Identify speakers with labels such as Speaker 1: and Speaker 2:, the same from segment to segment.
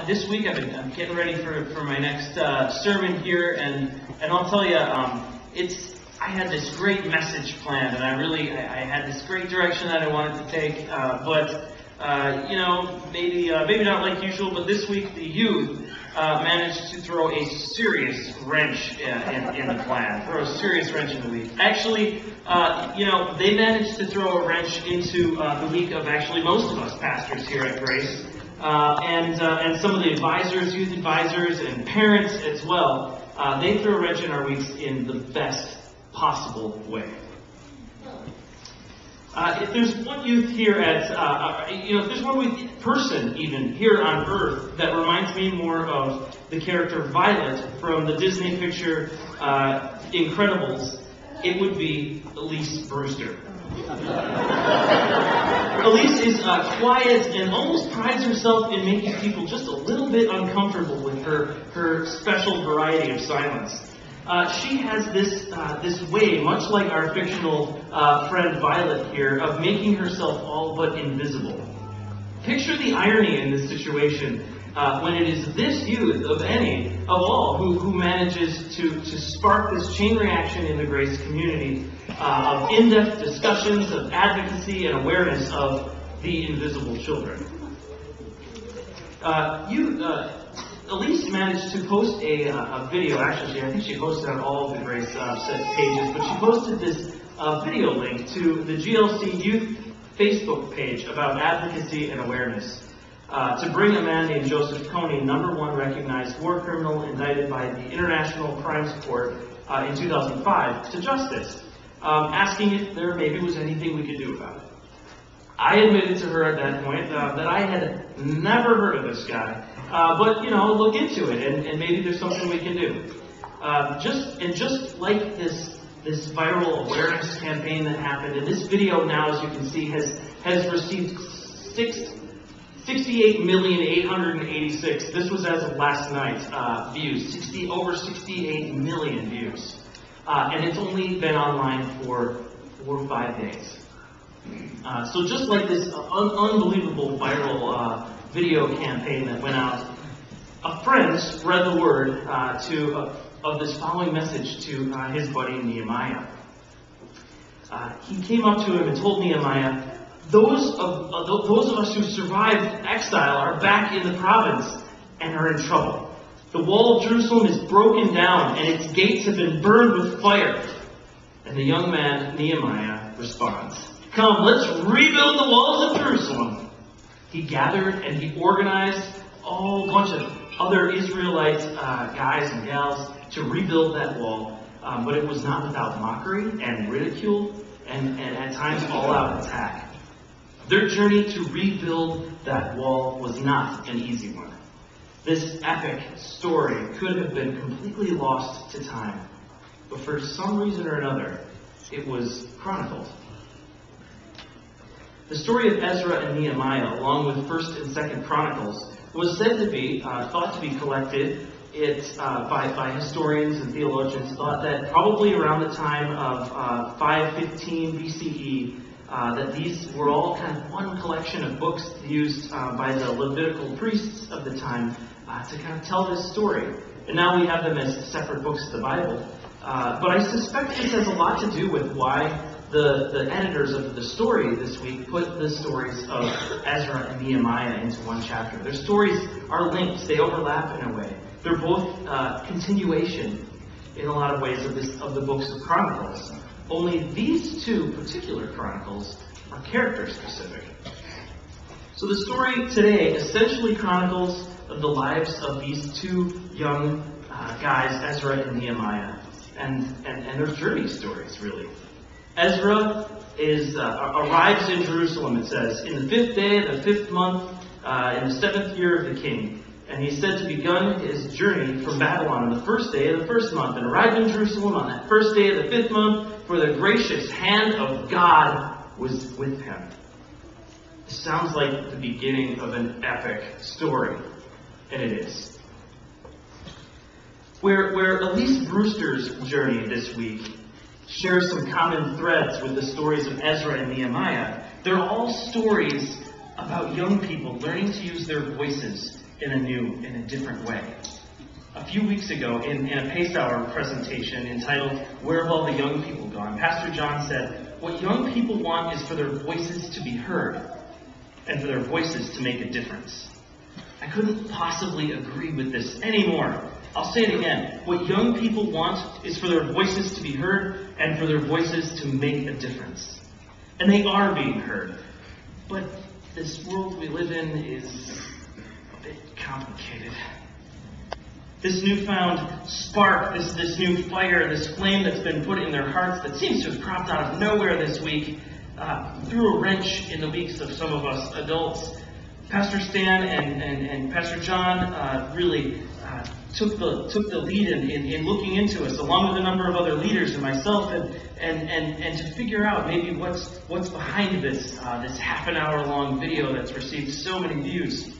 Speaker 1: This week I'm getting ready for my next sermon here, and I'll tell you, I had this great message planned, and I had this great direction that I wanted to take, but maybe not like usual. But this week the youth managed to throw a serious wrench in the plan, throw a serious wrench in the week. Actually, they managed to throw a wrench into the week of actually most of us pastors here at Grace. And some of the advisors, youth advisors, and parents as well, they threw a wrench in our weeks in the best possible way. If there's one youth here if there's one person even here on Earth that reminds me more of the character Violet from the Disney picture Incredibles, it would be Elise Brewster. Elise is quiet and almost prides herself in making people just a little bit uncomfortable with her special variety of silence. She has this way, much like our fictional friend Violet here, of making herself all but invisible. Picture the irony in this situation when it is this youth of any of all who manages to spark this chain reaction in the Grace community of in-depth discussions, of advocacy and awareness of the invisible children. Elise managed to post a video. Actually, I think she posted on all of the Grace pages, but she posted this video link to the GLC Youth Facebook page about advocacy and awareness to bring a man named Joseph Kony, #1 recognized war criminal indicted by the International Crimes Court in 2005, to justice, asking if there maybe was anything we could do about it. I admitted to her at that point that I had never heard of this guy, but look into it, and maybe there's something we can do. Just like this viral awareness campaign that happened, and this video now, as you can see, has received 68,886. This was as of last night views. Over 68 million views, and it's only been online for 4 or 5 days. So just like this unbelievable viral video campaign that went out, a friend spread the word of this following message to his buddy Nehemiah. He came up to him and told Nehemiah, those of us who survived exile are back in the province and are in trouble. The wall of Jerusalem is broken down and its gates have been burned with fire. And the young man, Nehemiah, responds, "Come, let's rebuild the walls of Jerusalem." He gathered and he organized a whole bunch of other Israelite guys and gals to rebuild that wall, but it was not without mockery and ridicule and at times all-out attack. Their journey to rebuild that wall was not an easy one. This epic story could have been completely lost to time, but for some reason or another, it was chronicled. The story of Ezra and Nehemiah, along with 1st and 2nd Chronicles, was said to be, thought to be collected by historians and theologians, thought that probably around the time of 515 BCE, that these were all kind of one collection of books used by the Levitical priests of the time to kind of tell this story. And now we have them as separate books of the Bible. But I suspect this has a lot to do with why the editors of the story this week put the stories of Ezra and Nehemiah into one chapter. Their stories are linked. They overlap in a way. They're both continuation in a lot of ways of the books of Chronicles. Only these two particular chronicles are character specific. So the story today essentially chronicles the lives of these two young guys, Ezra and Nehemiah, and their journey stories, really. Ezra arrives in Jerusalem, it says, in the 5th day of the 5th month, in the 7th year of the king. And he's said to begun his journey from Babylon on the 1st day of the 1st month, and arrived in Jerusalem on that 1st day of the 5th month, for the gracious hand of God was with him. This sounds like the beginning of an epic story, and it is. Where Elise Brewster's journey this week shares some common threads with the stories of Ezra and Nehemiah, they're all stories about young people learning to use their voices in a different way. A few weeks ago, in a Pace Hour presentation entitled, "Where Have All the Young People Gone?" Pastor John said, "What young people want is for their voices to be heard, and for their voices to make a difference." I couldn't possibly agree with this anymore. I'll say it again. What young people want is for their voices to be heard, and for their voices to make a difference. And they are being heard. But this world we live in is a bit complicated. This newfound spark, this new fire, this flame that's been put in their hearts that seems to have cropped out of nowhere this week, threw a wrench in the weeks of some of us adults. Pastor Stan and Pastor John really took the lead in looking into us, along with a number of other leaders and myself, and to figure out maybe what's behind this half an hour long video that's received so many views.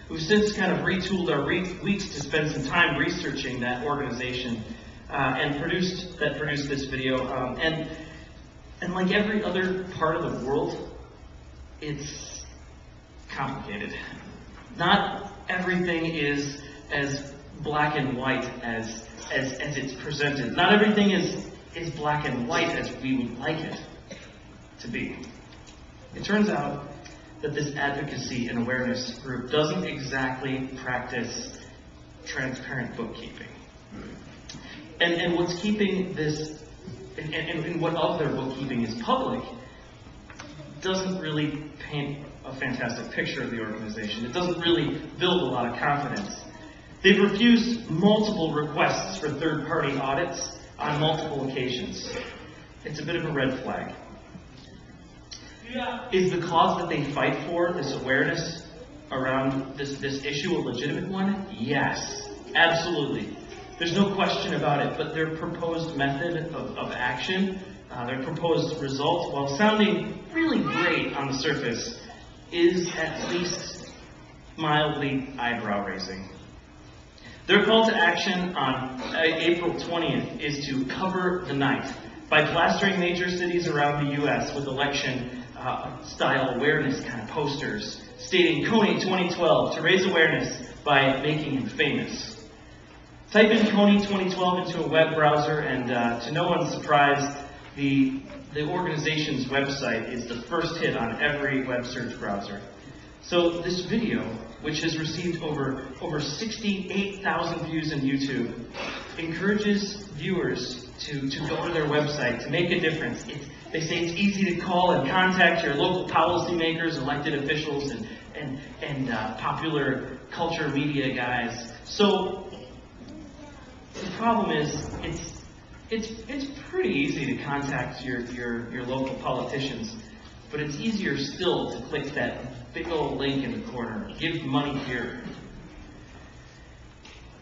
Speaker 1: We've since kind of retooled our weeks to spend some time researching that organization and produced this video. And like every other part of the world, it's complicated. Not everything is as black and white as it's presented. Not everything is black and white as we would like it to be. It turns out that this advocacy and awareness group doesn't exactly practice transparent bookkeeping. And what's keeping this, and what of their bookkeeping is public, doesn't really paint a fantastic picture of the organization. It doesn't really build a lot of confidence. They've refused multiple requests for third-party audits on multiple occasions. It's a bit of a red flag. Is the cause that they fight for, this awareness around this issue, a legitimate one? Yes, absolutely. There's no question about it, but their proposed method of action, their proposed result, while sounding really great on the surface, is at least mildly eyebrow-raising. Their call to action on April 20th is to cover the night by plastering major cities around the U.S. with election-style awareness kind of posters stating Kony 2012 to raise awareness by making him famous. Type in Kony 2012 into a web browser, and to no one's surprise, the organization's website is the first hit on every web search browser. So this video, which has received over 68,000 views on YouTube, encourages viewers to go to their website, to make a difference. They say it's easy to call and contact your local policymakers, elected officials, and popular culture media guys. So the problem is, it's pretty easy to contact your local politicians, but it's easier still to click that big old link in the corner. Give money here.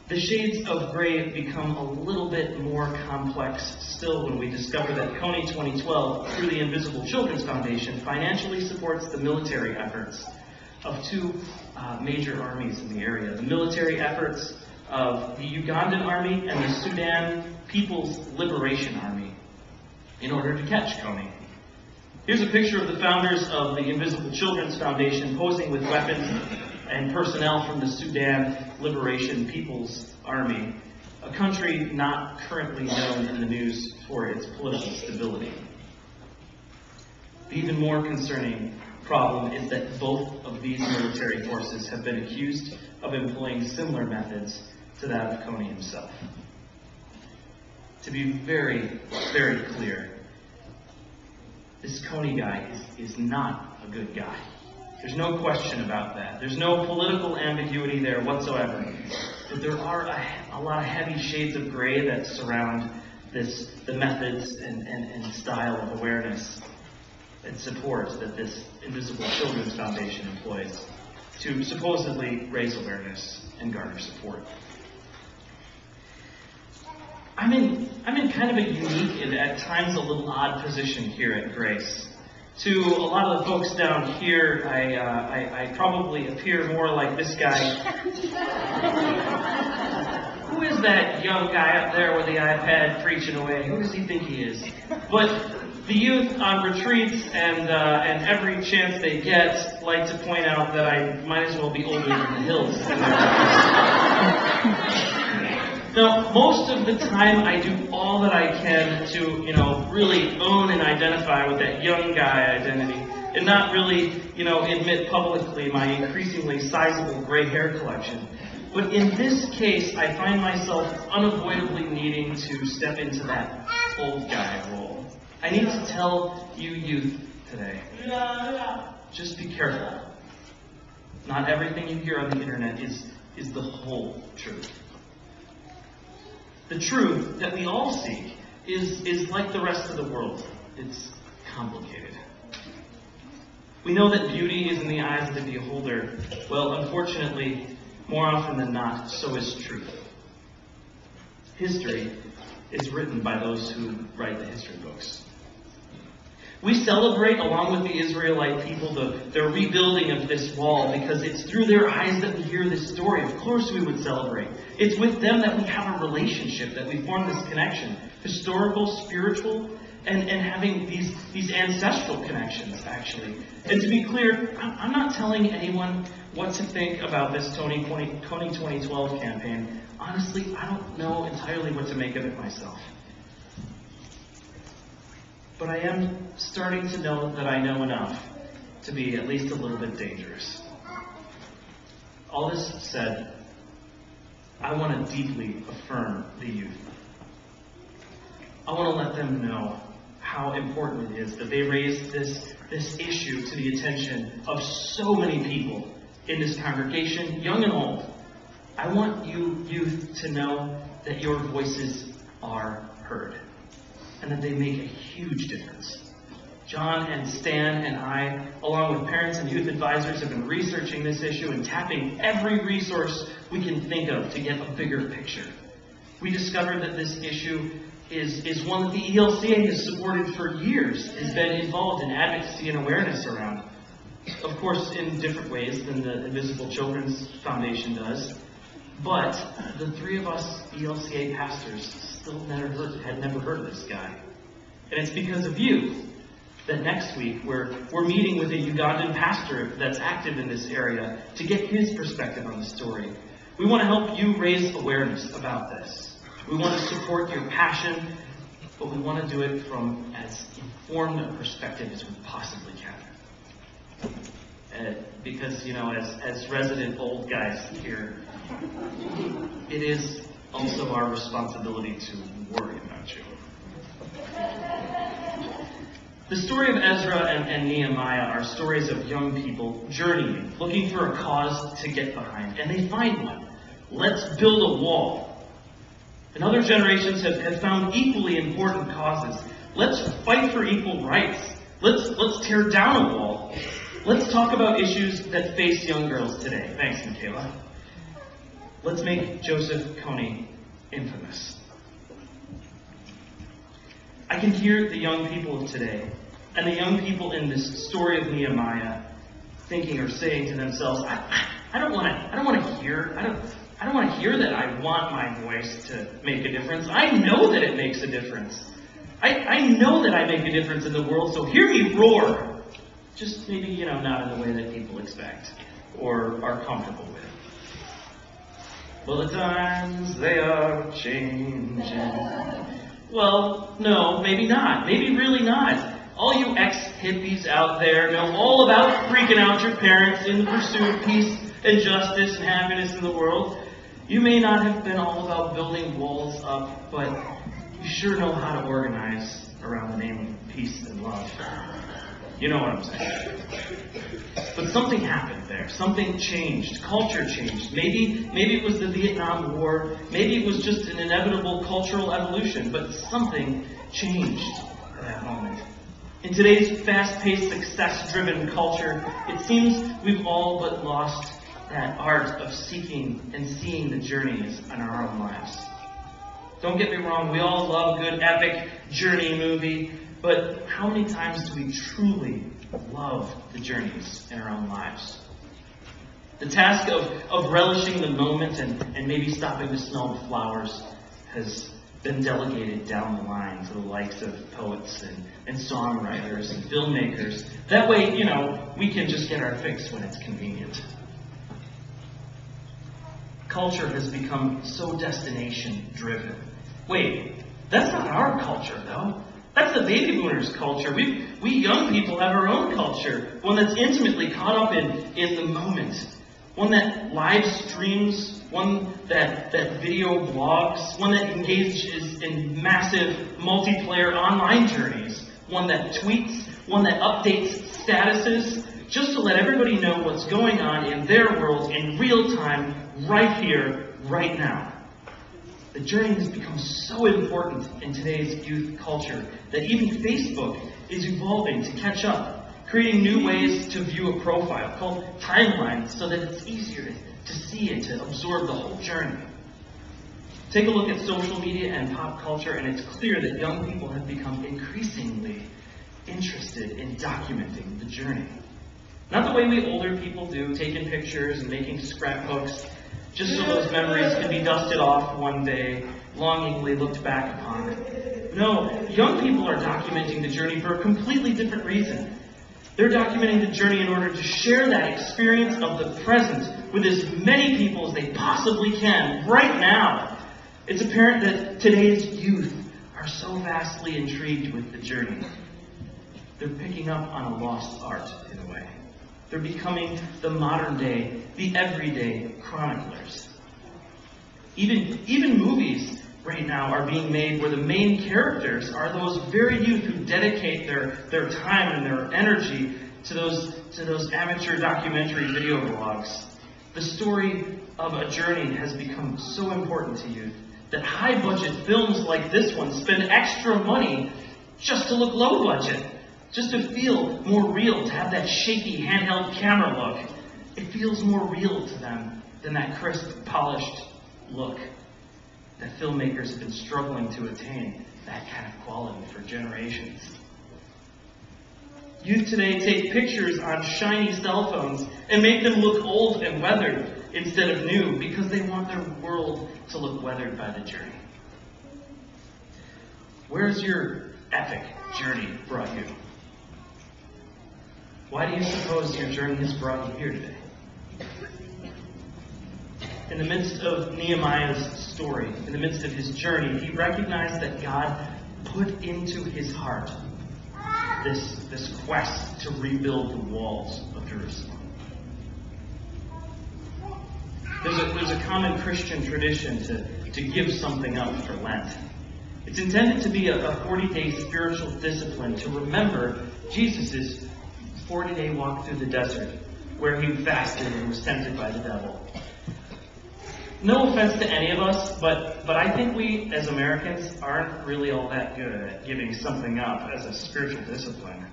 Speaker 1: The shades of gray become a little bit more complex still when we discover that Kony 2012, through the Invisible Children's Foundation, financially supports the military efforts of two major armies in the area. The military efforts of the Ugandan Army and the Sudan People's Liberation Army in order to catch Kony. Here's a picture of the founders of the Invisible Children's Foundation posing with weapons and personnel from the Sudan Liberation People's Army, a country not currently known in the news for its political stability. The even more concerning problem is that both of these military forces have been accused of employing similar methods to that of Kony himself. To be very, very clear, this Kony guy is not a good guy. There's no question about that. There's no political ambiguity there whatsoever. But there are a lot of heavy shades of gray that surround the methods and style of awareness and support that this Invisible Children's Foundation employs to supposedly raise awareness and garner support. I'm in kind of a unique and at times a little odd position here at Grace. To a lot of the folks down here, I probably appear more like this guy. Who is that young guy up there with the iPad preaching away? Who does he think he is? But The youth on retreats and every chance they get like to point out that I might as well be older than the hills. Now, most of the time I do all that I can to, really own and identify with that young guy identity and not really, admit publicly my increasingly sizable gray hair collection. But in this case, I find myself unavoidably needing to step into that old guy role. I need to tell you youth today, just be careful. Not everything you hear on the internet is the whole truth. The truth that we all seek is like the rest of the world. It's complicated. We know that beauty is in the eyes of the beholder. Well, unfortunately, more often than not, so is truth. History is written by those who write the history books. We celebrate, along with the Israelite people, the rebuilding of this wall because it's through their eyes that we hear this story. Of course we would celebrate. It's with them that we have a relationship, that we form this connection. Historical, spiritual, and having these ancestral connections, actually. And to be clear, I'm not telling anyone what to think about this Tony 2012 campaign. Honestly, I don't know entirely what to make of it myself. But I am starting to know that I know enough to be at least a little bit dangerous. All this said, I want to deeply affirm the youth. I want to let them know how important it is that they raise this issue to the attention of so many people in this congregation, young and old. I want you youth to know that your voices are heard and that they make a huge difference. John and Stan and I, along with parents and youth advisors, have been researching this issue and tapping every resource we can think of to get a bigger picture. We discovered that this issue is one that the ELCA has supported for years, has been involved in advocacy and awareness around. Of course, in different ways than the Invisible Children's Foundation does. But the three of us ELCA pastors still had never heard of this guy. And it's because of you that next week we're meeting with a Ugandan pastor that's active in this area to get his perspective on the story. We want to help you raise awareness about this. We want to support your passion, but we want to do it from as informed a perspective as we possibly can. Because, as resident old guys here, it is also our responsibility to worry about you. The story of Ezra and Nehemiah are stories of young people journeying, looking for a cause to get behind, and they find one. Let's build a wall. And other generations have found equally important causes. Let's fight for equal rights. Let's tear down a wall. Let's talk about issues that face young girls today. Thanks, Michaela. Let's make Joseph Kony infamous. I can hear the young people of today and the young people in this story of Nehemiah thinking or saying to themselves, I don't want to hear that I want my voice to make a difference. I know that it makes a difference. I know that I make a difference in the world, so hear me roar. Just maybe, not in the way that people expect or are comfortable with. Well, the times, they are changing. Well, no, maybe not. Maybe really not. All you ex-hippies out there know all about freaking out your parents in the pursuit of peace and justice and happiness in the world. You may not have been all about building walls up, but you sure know how to organize around the name of peace and love. You know what I'm saying. But something happened there. Something changed. Culture changed. Maybe it was the Vietnam War. Maybe it was just an inevitable cultural evolution. But something changed at that moment. In today's fast-paced, success-driven culture, it seems we've all but lost that art of seeking and seeing the journeys in our own lives. Don't get me wrong, we all love a good epic journey movie, but how many times do we truly love the journeys in our own lives? The task of relishing the moment and maybe stopping to smell the flowers has been delegated down the line to the likes of poets and songwriters and filmmakers. That way, we can just get our fix when it's convenient. Culture has become so destination-driven. Wait, that's not our culture, though. That's the baby boomers' culture. We young people have our own culture, one that's intimately caught up in the moment, one that live streams, one that video blogs, one that engages in massive multiplayer online journeys, one that tweets, one that updates statuses, just to let everybody know what's going on in their world in real time, right here, right now. The journey has become so important in today's youth culture that even Facebook is evolving to catch up, creating new ways to view a profile called timelines so that it's easier to see and to absorb the whole journey. Take a look at social media and pop culture, and it's clear that young people have become increasingly interested in documenting the journey. Not the way we older people do, taking pictures and making scrapbooks, just so those memories can be dusted off one day, longingly looked back upon. No, young people are documenting the journey for a completely different reason. They're documenting the journey in order to share that experience of the present with as many people as they possibly can right now. It's apparent that today's youth are so vastly intrigued with the journey. They're picking up on a lost art, in a way. They're becoming the modern day, the everyday chroniclers. Even movies right now are being made where the main characters are those very youth who dedicate their time and their energy to those amateur documentary video blogs. The story of a journey has become so important to youth that high-budget films like this one spend extra money just to look low-budget, just to feel more real, to have that shaky handheld camera look. It feels more real to them than that crisp, polished look that filmmakers have been struggling to attain that kind of quality for generations. Youth today take pictures on shiny cell phones and make them look old and weathered instead of new because they want their world to look weathered by the journey. Where's your epic journey brought you? Why do you suppose your journey has brought you here today? In the midst of Nehemiah's story, in the midst of his journey, he recognized that God put into his heart this quest to rebuild the walls of Jerusalem. There's a common Christian tradition to give something up for Lent. It's intended to be a 40-day spiritual discipline to remember Jesus' 40-day walk through the desert, where he fasted and was tempted by the devil. No offense to any of us, but I think we, as Americans, aren't really all that good at giving something up as a spiritual discipline.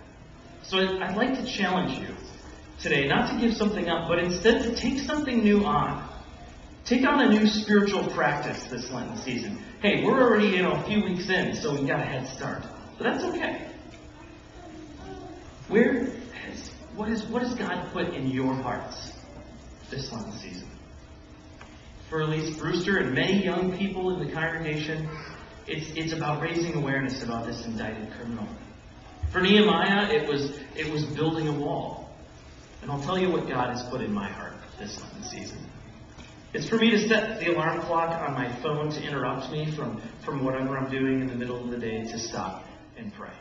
Speaker 1: So I'd like to challenge you today not to give something up, but instead to take something new on. Take on a new spiritual practice this Lenten season. Hey, we're already a few weeks in, so we've got a head start. But that's okay. What has God put in your hearts this Lenten season? For Elise Brewster and many young people in the congregation, it's about raising awareness about this indicted criminal. For Nehemiah, it was building a wall. And I'll tell you what God has put in my heart this Lenten season. It's for me to set the alarm clock on my phone to interrupt me from whatever I'm doing in the middle of the day to stop and pray.